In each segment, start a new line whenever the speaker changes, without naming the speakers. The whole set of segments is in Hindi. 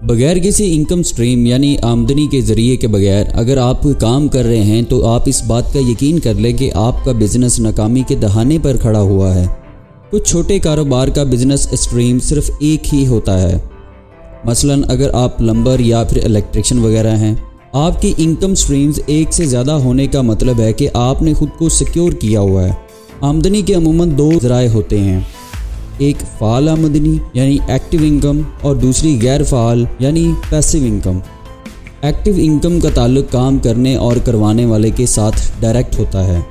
बगैर किसी इनकम स्ट्रीम यानी आमदनी के ज़रिए के बगैर अगर आप कोई काम कर रहे हैं तो आप इस बात का यकीन कर लें कि आपका बिजनेस नाकामी के दहाने पर खड़ा हुआ है। कुछ छोटे कारोबार का बिजनेस स्ट्रीम सिर्फ एक ही होता है। मसलन अगर आप प्लम्बर या फिर इलेक्ट्रिशियन वगैरह हैं, आपकी इनकम स्ट्रीम्स एक से ज़्यादा होने का मतलब है कि आपने खुद को सिक्योर किया हुआ है। आमदनी के अमूमन दो ज़राए होते हैं, एक फ़ाल आमदनी यानी एक्टिव इनकम और दूसरी गैर फ़ाल यानी पैसिव इनकम। एक्टिव इनकम का ताल्लुक काम करने और करवाने वाले के साथ डायरेक्ट होता है।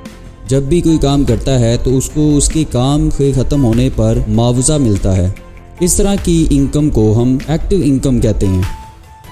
जब भी कोई काम करता है तो उसको उसके काम के ख़त्म होने पर मुआवजा मिलता है। इस तरह की इनकम को हम एक्टिव इनकम कहते हैं।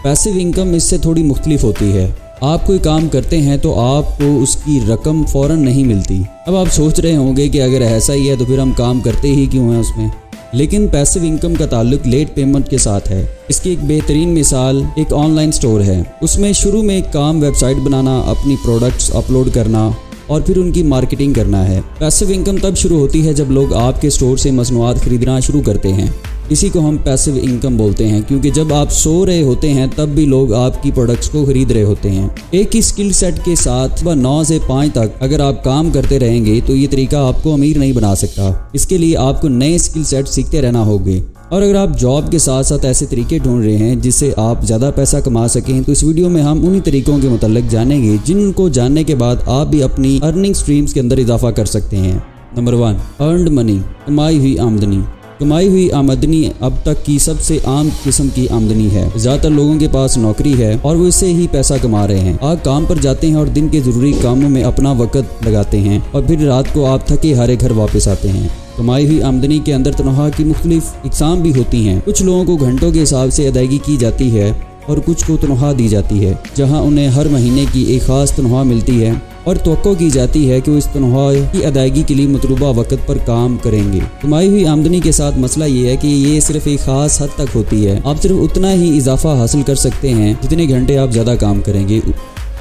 पैसिव इनकम इससे थोड़ी मुख्तलिफ होती है। आप कोई काम करते हैं तो आपको उसकी रकम फ़ौरन नहीं मिलती। अब आप सोच रहे होंगे कि अगर ऐसा ही है तो फिर हम काम करते ही क्यों हैं उसमें। लेकिन पैसिव इनकम का ताल्लुक लेट पेमेंट के साथ है। इसकी एक बेहतरीन मिसाल एक ऑनलाइन स्टोर है। उसमें शुरू में एक काम वेबसाइट बनाना, अपनी प्रोडक्ट्स अपलोड करना और फिर उनकी मार्केटिंग करना है। पैसिव इनकम तब शुरू होती है जब लोग आपके स्टोर से मसनूआत खरीदना शुरू करते हैं। इसी को हम पैसिव इनकम बोलते हैं, क्योंकि जब आप सो रहे होते हैं तब भी लोग आपकी प्रोडक्ट्स को खरीद रहे होते हैं। एक ही स्किल सेट के साथ सुबह 9 से 5 तक अगर आप काम करते रहेंगे तो ये तरीका आपको अमीर नहीं बना सकता। इसके लिए आपको नए स्किल सेट सीखते रहना होंगे। और अगर आप जॉब के साथ साथ ऐसे तरीके ढूंढ रहे हैं जिससे आप ज़्यादा पैसा कमा सकें तो इस वीडियो में हम उन्हीं तरीकों के मुताल्लिक जानेंगे जिनको जानने के बाद आप भी अपनी अर्निंग स्ट्रीम्स के अंदर इजाफा कर सकते हैं। नंबर 1, अर्नड मनी, कमाई हुई आमदनी। कमाई हुई आमदनी अब तक की सबसे आम किस्म की आमदनी है। ज़्यादातर लोगों के पास नौकरी है और वो इससे ही पैसा कमा रहे हैं। आप काम पर जाते हैं और दिन के ज़रूरी कामों में अपना वक्त लगाते हैं और फिर रात को आप थके हारे घर वापस आते हैं। कमाई हुई आमदनी के अंदर तनख्वाह की मुख्तलिफ इकसाम भी होती हैं। कुछ लोगों को घंटों के हिसाब से अदायगी की जाती है और कुछ को तनख्वाह दी जाती है, जहां उन्हें हर महीने की एक ख़ास तनख्वाह मिलती है और तवक्को की जाती है कि वो इस तनख्वाह की अदायगी के लिए मतलूबा वक्त पर काम करेंगे। कमाई हुई आमदनी के साथ मसला ये है कि ये सिर्फ एक ख़ास हद तक होती है। आप सिर्फ उतना ही इजाफा हासिल कर सकते हैं जितने घंटे आप ज़्यादा काम करेंगे।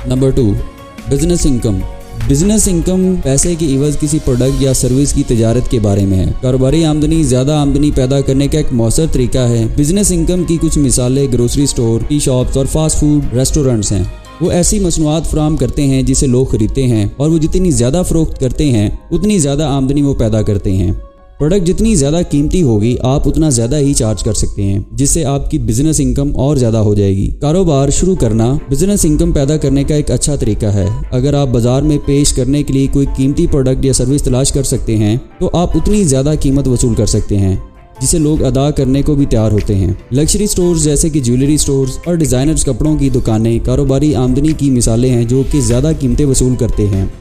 Number 2, business income. Business income पैसे की इवज़ किसी प्रोडक्ट या सर्विस की तिजारत के बारे में है। कारोबारी आमदनी ज़्यादा आमदनी पैदा करने का एक मौसर तरीका है। बिजनेस इनकम की कुछ मिसालें ग्रोसरी स्टोर, टी शॉप्स और फास्ट फूड रेस्टोरेंट्स हैं। वो ऐसी मसनूआत फराहम करते हैं जिसे लोग खरीदते हैं और वो जितनी ज़्यादा फ़रोख्त करते हैं उतनी ज़्यादा आमदनी वो पैदा करते हैं। प्रोडक्ट जितनी ज़्यादा कीमती होगी आप उतना ज़्यादा ही चार्ज कर सकते हैं, जिससे आपकी बिजनेस इनकम और ज़्यादा हो जाएगी। कारोबार शुरू करना बिजनेस इनकम पैदा करने का एक अच्छा तरीका है। अगर आप बाजार में पेश करने के लिए कोई कीमती प्रोडक्ट या सर्विस तलाश कर सकते हैं तो आप उतनी ज़्यादा कीमत वसूल कर सकते हैं जिसे लोग अदा करने को भी तैयार होते हैं। लग्जरी स्टोर्स जैसे कि ज्वेलरी स्टोर्स और डिज़ाइनर्स कपड़ों की दुकानें कारोबारी आमदनी की मिसालें हैं जो कि ज़्यादा कीमतें वसूल करते हैं।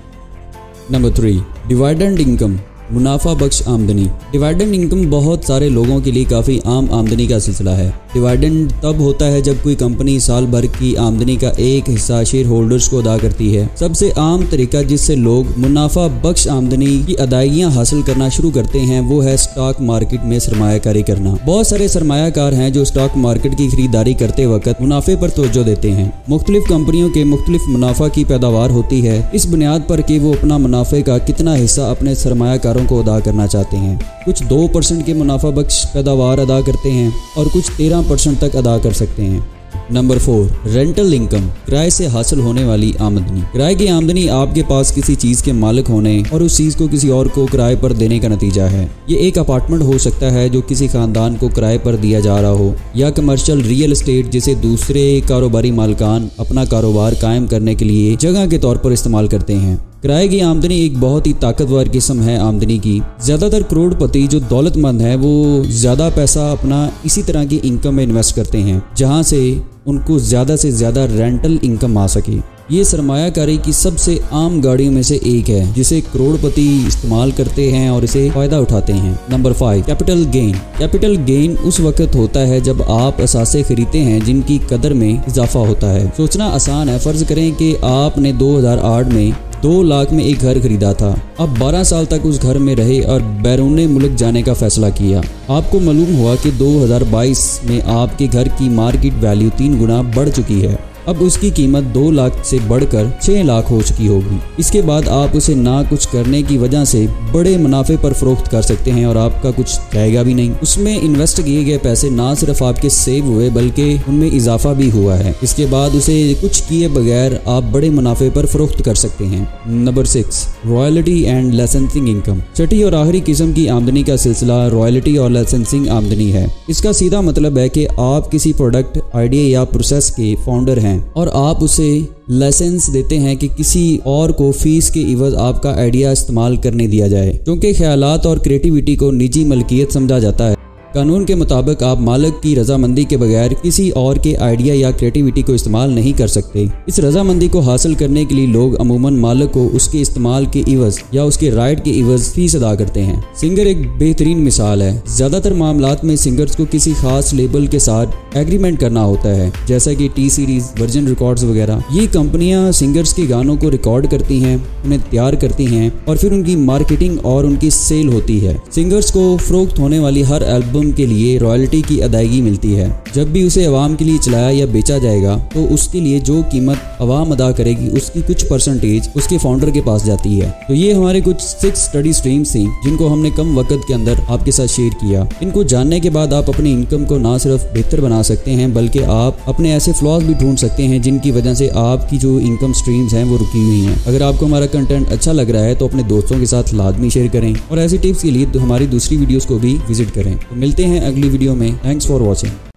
नंबर 3, डिविडेंड इनकम, मुनाफा बख्श आमदनी। डिविडेंड इनकम बहुत सारे लोगों के लिए काफ़ी आम आमदनी का सिलसिला है। डिविडेंड तब होता है जब कोई कंपनी साल भर की आमदनी का एक हिस्सा शेयर होल्डर्स को अदा करती है। सबसे आम तरीका जिससे लोग मुनाफा बख्श आमदनी की अदायगियां हासिल करना शुरू करते हैं वो है स्टॉक मार्केट में सरमायाकारी करना। बहुत सारे सरमायाकार हैं जो स्टॉक मार्केट की खरीदारी करते वक्त मुनाफे पर तवज्जो देते हैं। मुख्तलिफ कंपनियों के मुख्तलिफ मुनाफा की पैदावार होती है, इस बुनियाद पर कि वो अपना मुनाफे का कितना हिस्सा अपने सरमायाकारों को अदा करना चाहते हैं। कुछ 2% के मुनाफा बख्श पैदावार अदा करते हैं और कुछ 13% तक अदा कर सकते हैं। नंबर 4, रेंटल इनकम, किराए से हासिल होने वाली आमदनी। किराए की आमदनी आपके पास किसी चीज़ के मालिक होने और उस चीज़ को किसी और को किराए पर देने का नतीजा है। ये एक अपार्टमेंट हो सकता है जो किसी खानदान को किराए पर दिया जा रहा हो, या कमर्शियल रियल एस्टेट जिसे दूसरे कारोबारी मालिकान अपना कारोबार कायम करने के लिए जगह के तौर पर इस्तेमाल करते हैं। किराए की आमदनी एक बहुत ही ताकतवर किस्म है आमदनी की। ज़्यादातर करोड़पति जो दौलतमंद हैं वो ज़्यादा पैसा अपना इसी तरह की इनकम में इन्वेस्ट करते हैं जहां से उनको ज़्यादा से ज़्यादा रेंटल इनकम आ सके। ये सरमायाकारी की सबसे आम गाड़ियों में से एक है जिसे करोड़पति इस्तेमाल करते हैं और इसे फ़ायदा उठाते हैं। Number 5, capital gain. Capital gain उस वक्त होता है जब आप असासे खरीदते हैं जिनकी कदर में इजाफा होता है। सोचना आसान है। फ़र्ज़ करें कि आपने 2008 में 2 लाख में एक घर खरीदा था। अब 12 साल तक उस घर में रहे और बैरून मुल्क जाने का फैसला किया। आपको मालूम हुआ कि 2022 में आपके घर की मार्केट वैल्यू 3 गुना बढ़ चुकी है। अब उसकी कीमत 2 लाख से बढ़कर 6 लाख हो चुकी होगी। इसके बाद आप उसे ना कुछ करने की वजह से बड़े मुनाफे पर फरोख्त कर सकते हैं और आपका कुछ जाएगा भी नहीं। उसमें इन्वेस्ट किए गए पैसे ना सिर्फ आपके सेव हुए बल्कि उनमें इजाफा भी हुआ है। इसके बाद उसे कुछ किए बगैर आप बड़े मुनाफे पर फरोख्त कर सकते हैं। Number 6, royalty and licensing income. छठी और आखिरी किस्म की आमदनी का सिलसिला रॉयल्टी और लाइसेंसिंग आमदनी है। इसका सीधा मतलब है कि आप किसी प्रोडक्ट, आइडिया या प्रोसेस के फाउंडर हैं और आप उसे लाइसेंस देते हैं कि किसी और को फीस के इवज आपका आइडिया इस्तेमाल करने दिया जाए, क्योंकि ख्यालात और क्रिएटिविटी को निजी मलकियत समझा जाता है। कानून के मुताबिक आप मालिक की रजामंदी के बगैर किसी और के आइडिया या क्रिएटिविटी को इस्तेमाल नहीं कर सकते। इस रजामंदी को हासिल करने के लिए लोग अमूमन मालिक को उसके इस्तेमाल के इवज या उसके राइट के इवज फीस अदा करते हैं। सिंगर एक बेहतरीन मिसाल है। ज्यादातर मामलात में सिंगर्स को किसी खास लेबल के साथ एग्रीमेंट करना होता है, जैसा कि टी सीरीज, वर्जिन रिकॉर्ड्स वगैरह। ये कंपनियां सिंगर्स के गानों को रिकॉर्ड करती हैं, उन्हें तैयार करती हैं और फिर उनकी मार्केटिंग और उनकी सेल होती है। सिंगर्स को फरोख्त होने वाली हर एल्बम के लिए रॉयल्टी की अदायगी मिलती है। जब भी उसे अवाम के लिए चलाया या बेचा जाएगा तो उसके लिए जो कीमत अवाम अदा करेगी उसकी कुछ परसेंटेज उसके फाउंडर के पास जाती है। तो ये हमारे कुछ 6 स्टडी स्ट्रीम्स थी जिनको हमने कम वक्त के अंदर आपके साथ शेयर किया। इनको जानने के बाद आप अपनी इनकम को ना सिर्फ बेहतर बना सकते हैं बल्कि आप अपने ऐसे फ्लॉज भी ढूंढ सकते हैं जिनकी वजह से आपकी जो इनकम स्ट्रीम्स हैं वो रुकी हुई हैं। अगर आपको हमारा कंटेंट अच्छा लग रहा है तो अपने दोस्तों के साथ लाजमी शेयर करें और ऐसी टिप्स के लिए हमारी दूसरी वीडियोस को भी विजिट करें। तो मिलते हैं अगली वीडियो में। Thanks for watching.